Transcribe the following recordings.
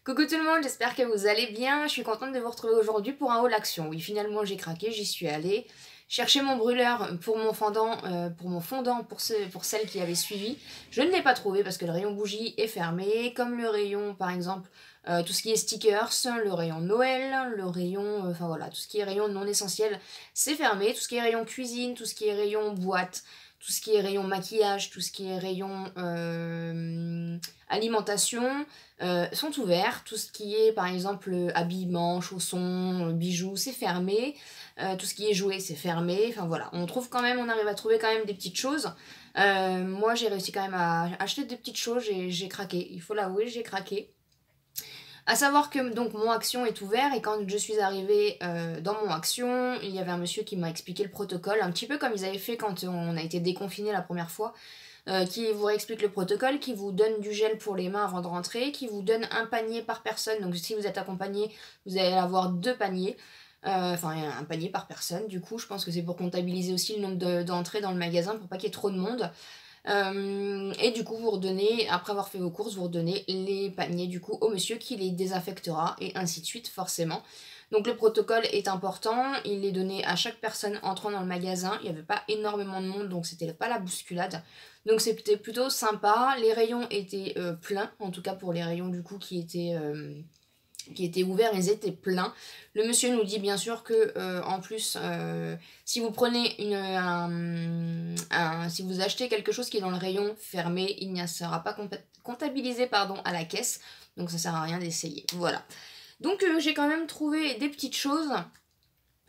Coucou tout le monde, j'espère que vous allez bien. Je suis contente de vous retrouver aujourd'hui pour un haul action. Oui, finalement j'ai craqué, j'y suis allée chercher mon brûleur pour mon fondant, pour celle qui avait suivi. Je ne l'ai pas trouvé parce que le rayon bougie est fermé, comme le rayon par exemple, tout ce qui est stickers, le rayon Noël, le rayon, enfin voilà, tout ce qui est rayon non essentiel, c'est fermé. Tout ce qui est rayon cuisine, tout ce qui est rayon boîte, tout ce qui est rayon maquillage, tout ce qui est rayon alimentation, sont ouverts. Tout ce qui est par exemple habillement, chaussons, bijoux, c'est fermé. Tout ce qui est jouets, c'est fermé. Enfin voilà, on arrive à trouver quand même des petites choses. Moi j'ai réussi quand même à acheter des petites choses, j'ai craqué. Il faut l'avouer, j'ai craqué. À savoir que donc mon action est ouvert et quand je suis arrivée dans mon action, il y avait un monsieur qui m'a expliqué le protocole, un petit peu comme ils avaient fait quand on a été déconfiné la première fois, qui vous réexplique le protocole, qui vous donne du gel pour les mains avant de rentrer, qui vous donne un panier par personne, donc si vous êtes accompagné, vous allez avoir 2 paniers, enfin un panier par personne, du coup je pense que c'est pour comptabiliser aussi le nombre d'entrées dans le magasin pour pas qu'il y ait trop de monde. Et du coup vous redonnez, après avoir fait vos courses, vous redonnez les paniers du coup au monsieur qui les désinfectera et ainsi de suite forcément. Donc le protocole est important, il est donné à chaque personne entrant dans le magasin, il n'y avait pas énormément de monde donc c'était pas la bousculade. Donc c'était plutôt sympa, les rayons étaient pleins, en tout cas pour les rayons du coup qui étaient ouverts, ils étaient pleins. Le monsieur nous dit bien sûr que en plus, si vous prenez si vous achetez quelque chose qui est dans le rayon fermé, il ne sera pas comptabilisé à la caisse, donc ça sert à rien d'essayer. Voilà. Donc j'ai quand même trouvé des petites choses.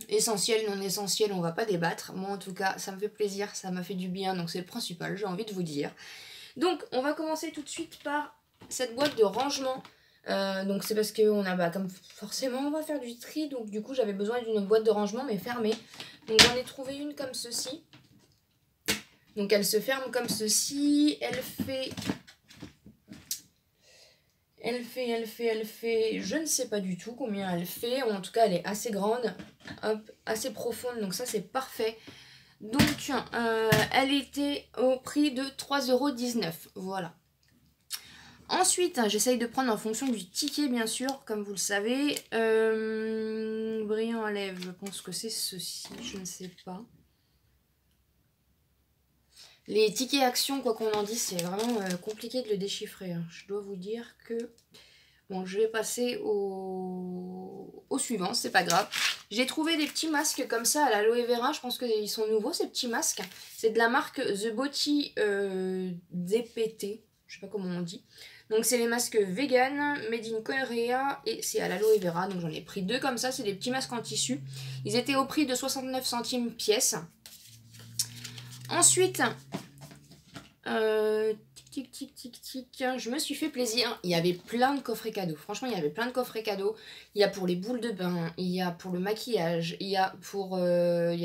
Essentielles, non essentielles, on va pas débattre. Moi en tout cas, ça me fait plaisir, ça m'a fait du bien, donc c'est le principal, j'ai envie de vous dire. Donc on va commencer tout de suite par cette boîte de rangement. Donc c'est parce que comme forcément on va faire du tri, donc du coup j'avais besoin d'une boîte de rangement mais fermée. Donc j'en ai trouvé une comme ceci. Donc elle se ferme comme ceci, elle fait, je ne sais pas du tout combien elle fait, ou en tout cas elle est assez grande, hop, assez profonde, donc ça c'est parfait. Donc elle était au prix de 3,19 €, voilà. Ensuite, j'essaye de prendre en fonction du ticket, bien sûr, comme vous le savez. Brillant à lèvres, je pense que c'est ceci, je ne sais pas. Les tickets actions, quoi qu'on en dise, c'est vraiment compliqué de le déchiffrer. Hein. Je dois vous dire que... Bon, je vais passer au suivant, c'est pas grave. J'ai trouvé des petits masques comme ça à l'aloe vera, je pense qu'ils sont nouveaux ces petits masques. C'est de la marque The Body DPT, je sais pas comment on dit. Donc c'est les masques vegan, made in Korea et c'est à l'aloe vera. Donc j'en ai pris 2 comme ça, c'est des petits masques en tissu. Ils étaient au prix de 69 centimes pièce. Ensuite, tic tic tic tic, je me suis fait plaisir. Il y avait plein de coffrets cadeaux. Franchement, il y avait plein de coffrets cadeaux. Il y a pour les boules de bain, il y a pour le maquillage, il y a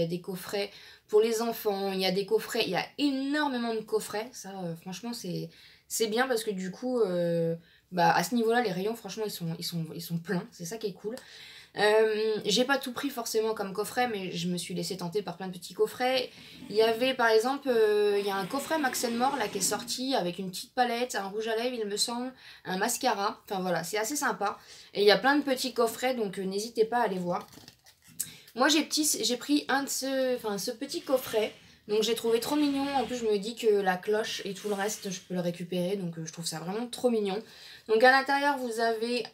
des coffrets pour les enfants, il y a des coffrets, il y a énormément de coffrets. Ça, franchement, c'est bien parce que du coup, à ce niveau-là, les rayons, franchement, ils sont pleins. C'est ça qui est cool. J'ai pas tout pris forcément comme coffret, mais je me suis laissé tenter par plein de petits coffrets. Il y avait par exemple, il y a un coffret Max More là qui est sorti avec une petite palette, un rouge à lèvres il me semble, un mascara, enfin voilà, c'est assez sympa. Et il y a plein de petits coffrets, donc n'hésitez pas à aller voir. Moi j'ai pris ce petit coffret, donc j'ai trouvé trop mignon. En plus je me dis que la cloche et tout le reste je peux le récupérer, donc je trouve ça vraiment trop mignon. Donc à l'intérieur vous avez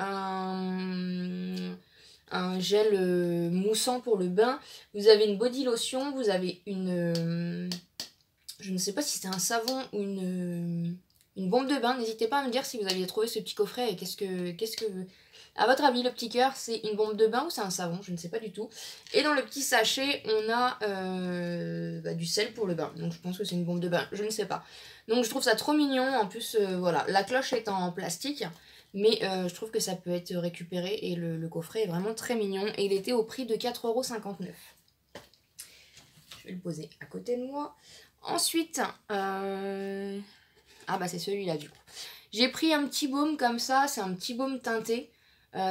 un gel moussant pour le bain, vous avez une body lotion, vous avez je ne sais pas si c'est un savon ou une bombe de bain. N'hésitez pas à me dire si vous aviez trouvé ce petit coffret et qu'est-ce que à votre avis le petit cœur c'est une bombe de bain ou c'est un savon, je ne sais pas du tout. Et dans le petit sachet on a du sel pour le bain, donc je pense que c'est une bombe de bain, je ne sais pas. Donc je trouve ça trop mignon, en plus voilà, la cloche est en plastique. Mais je trouve que ça peut être récupéré et le coffret est vraiment très mignon. Et il était au prix de 4,59 €. Je vais le poser à côté de moi. Ensuite, c'est celui-là du coup. J'ai pris un petit baume comme ça, c'est un petit baume teinté.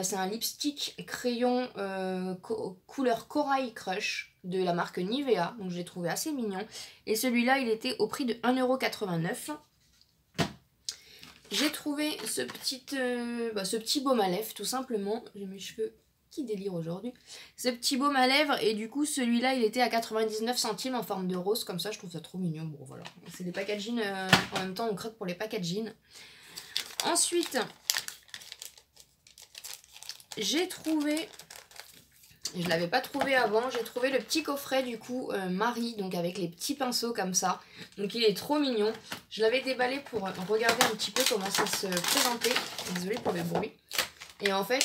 C'est un lipstick crayon couleur Corail Crush de la marque Nivea. Donc je l'ai trouvé assez mignon. Et celui-là, il était au prix de 1,89 €. J'ai trouvé ce petit baume à lèvres tout simplement. J'ai mes cheveux qui délirent aujourd'hui. Ce petit baume à lèvres et du coup celui-là il était à 99 centimes en forme de rose. Comme ça je trouve ça trop mignon. Bon voilà, c'est des packaging en même temps on craque pour les packaging. Ensuite j'ai trouvé... Je l'avais pas trouvé avant, j'ai trouvé le petit coffret du coup Marie, donc avec les petits pinceaux comme ça. Donc il est trop mignon. Je l'avais déballé pour regarder un petit peu comment ça se présentait. Désolée pour le bruit. Et en fait,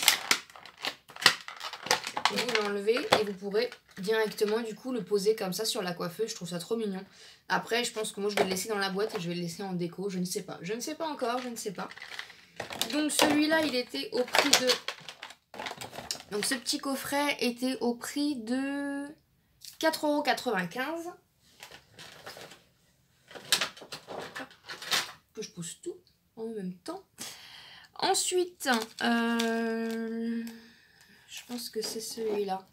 vous l'enlevez et vous pourrez directement du coup le poser comme ça sur la coiffeuse. Je trouve ça trop mignon. Après, je pense que moi je vais le laisser dans la boîte et je vais le laisser en déco. Je ne sais pas. Je ne sais pas encore, je ne sais pas. Donc celui-là, il était au prix de... Donc ce petit coffret était au prix de 4,95 €. Que je pousse tout en même temps. Ensuite, je pense que c'est celui-là.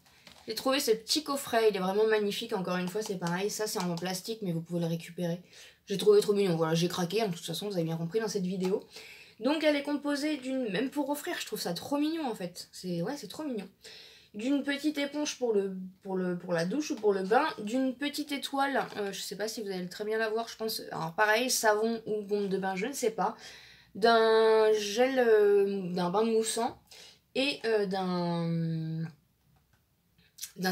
J'ai trouvé ce petit coffret, il est vraiment magnifique. Encore une fois, c'est pareil. Ça, c'est en plastique, mais vous pouvez le récupérer. J'ai trouvé trop mignon. Voilà, j'ai craqué. Hein, de toute façon, vous avez bien compris dans cette vidéo. Donc, elle est composée d'une... Même pour offrir, je trouve ça trop mignon, en fait. C'est trop mignon. D'une petite éponge pour la douche ou pour le bain, d'une petite étoile, je sais pas si vous allez très bien la voir, je pense, alors pareil, savon ou bombe de bain, je ne sais pas, d'un gel, d'un bain moussant et d'un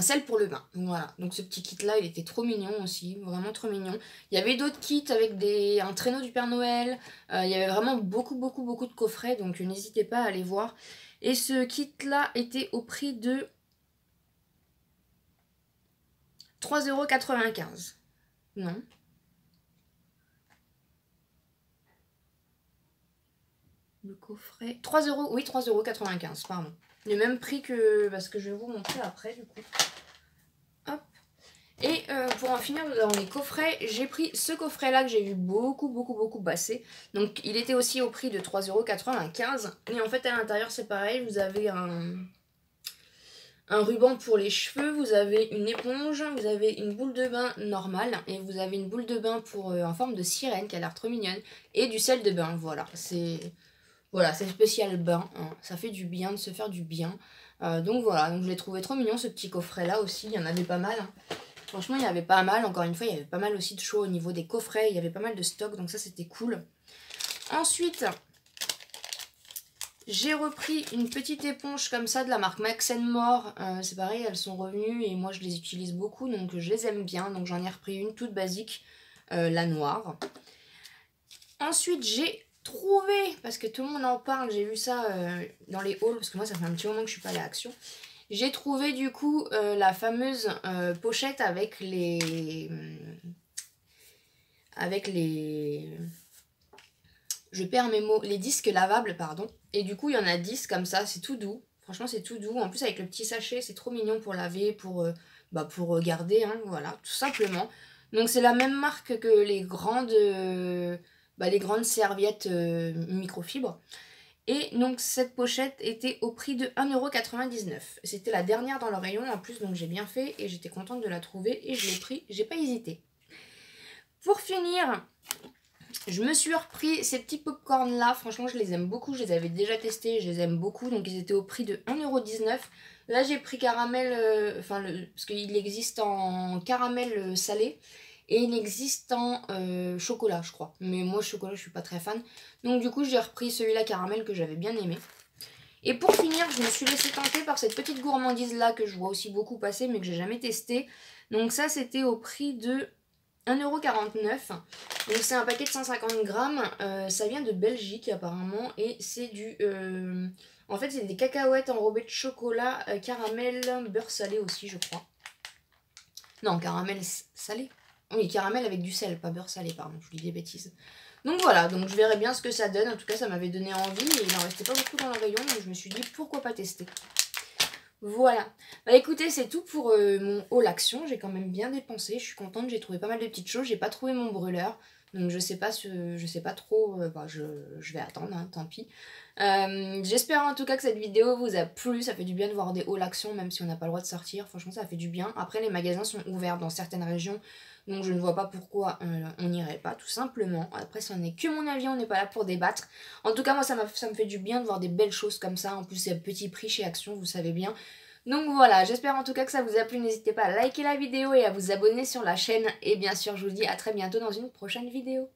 sel pour le bain. Voilà, donc ce petit kit là, il était trop mignon aussi, vraiment trop mignon. Il y avait d'autres kits avec un traîneau du Père Noël, il y avait vraiment beaucoup de coffrets, donc n'hésitez pas à aller voir. Et ce kit là était au prix de 3,95 €. Non. Le coffret... 3 €, oui, 3,95 €, pardon. Le même prix que... Parce que je vais vous montrer après, du coup. Hop. Et pour en finir, nous avons les coffrets. J'ai pris ce coffret-là que j'ai vu beaucoup passer. Donc, il était aussi au prix de 3,95 €. Et en fait, à l'intérieur, c'est pareil. Vous avez un ruban pour les cheveux, vous avez une éponge, vous avez une boule de bain normale et vous avez une boule de bain en forme de sirène qui a l'air trop mignonne et du sel de bain. Voilà, c'est spécial bain, hein. Ça fait du bien de se faire du bien. Donc voilà, donc je l'ai trouvé trop mignon ce petit coffret là aussi, il y en avait pas mal. Hein. Franchement, il y avait pas mal, encore une fois, il y avait pas mal aussi de choix au niveau des coffrets, il y avait pas mal de stock, donc ça c'était cool. Ensuite, j'ai repris une petite éponge comme ça de la marque Max More. C'est pareil, elles sont revenues et moi je les utilise beaucoup, donc je les aime bien. Donc j'en ai repris une toute basique, la noire. Ensuite j'ai trouvé, parce que tout le monde en parle, j'ai vu ça dans les hauls, parce que moi ça fait un petit moment que je suis pas allée à Action. J'ai trouvé du coup la fameuse pochette avec les... Je perds mes mots, les disques lavables, pardon. Et du coup, il y en a 10 comme ça, c'est tout doux. Franchement, c'est tout doux. En plus, avec le petit sachet, c'est trop mignon pour laver, pour garder, hein, voilà, tout simplement. Donc, c'est la même marque que les grandes serviettes microfibres. Et donc, cette pochette était au prix de 1,99 €. C'était la dernière dans le rayon, en plus, donc j'ai bien fait. Et j'étais contente de la trouver et je l'ai pris, j'ai pas hésité. Pour finir... Je me suis repris ces petits popcorn là, franchement je les aime beaucoup, je les avais déjà testés, je les aime beaucoup, donc ils étaient au prix de 1,19 €. Là j'ai pris caramel, parce qu'il existe en caramel salé et il existe en chocolat je crois. Mais moi chocolat je suis pas très fan, donc du coup j'ai repris celui-là caramel que j'avais bien aimé. Et pour finir, je me suis laissée tenter par cette petite gourmandise là que je vois aussi beaucoup passer mais que j'ai jamais testé. Donc ça c'était au prix de 1,49 €. Donc c'est un paquet de 150 grammes. Ça vient de Belgique apparemment. Et c'est du... en fait c'est des cacahuètes enrobées de chocolat, caramel, beurre salé aussi je crois. Non, caramel salé. Oui, caramel avec du sel, pas beurre salé, pardon, je vous dis des bêtises. Donc voilà, donc je verrai bien ce que ça donne. En tout cas ça m'avait donné envie et il n'en restait pas beaucoup dans le rayon. Donc je me suis dit pourquoi pas tester. Voilà, bah écoutez c'est tout pour mon haul action, j'ai quand même bien dépensé, je suis contente, j'ai trouvé pas mal de petites choses, j'ai pas trouvé mon brûleur, donc je sais pas trop, je vais attendre, hein, tant pis. J'espère en tout cas que cette vidéo vous a plu, ça fait du bien de voir des hauls actions même si on n'a pas le droit de sortir, franchement ça fait du bien. Après les magasins sont ouverts dans certaines régions, donc je ne vois pas pourquoi on n'irait pas tout simplement. Après ça n'est que mon avis, on n'est pas là pour débattre. En tout cas moi ça me fait du bien de voir des belles choses comme ça, en plus c'est à petit prix chez Action, vous savez bien. Donc voilà, j'espère en tout cas que ça vous a plu, n'hésitez pas à liker la vidéo et à vous abonner sur la chaîne. Et bien sûr je vous dis à très bientôt dans une prochaine vidéo.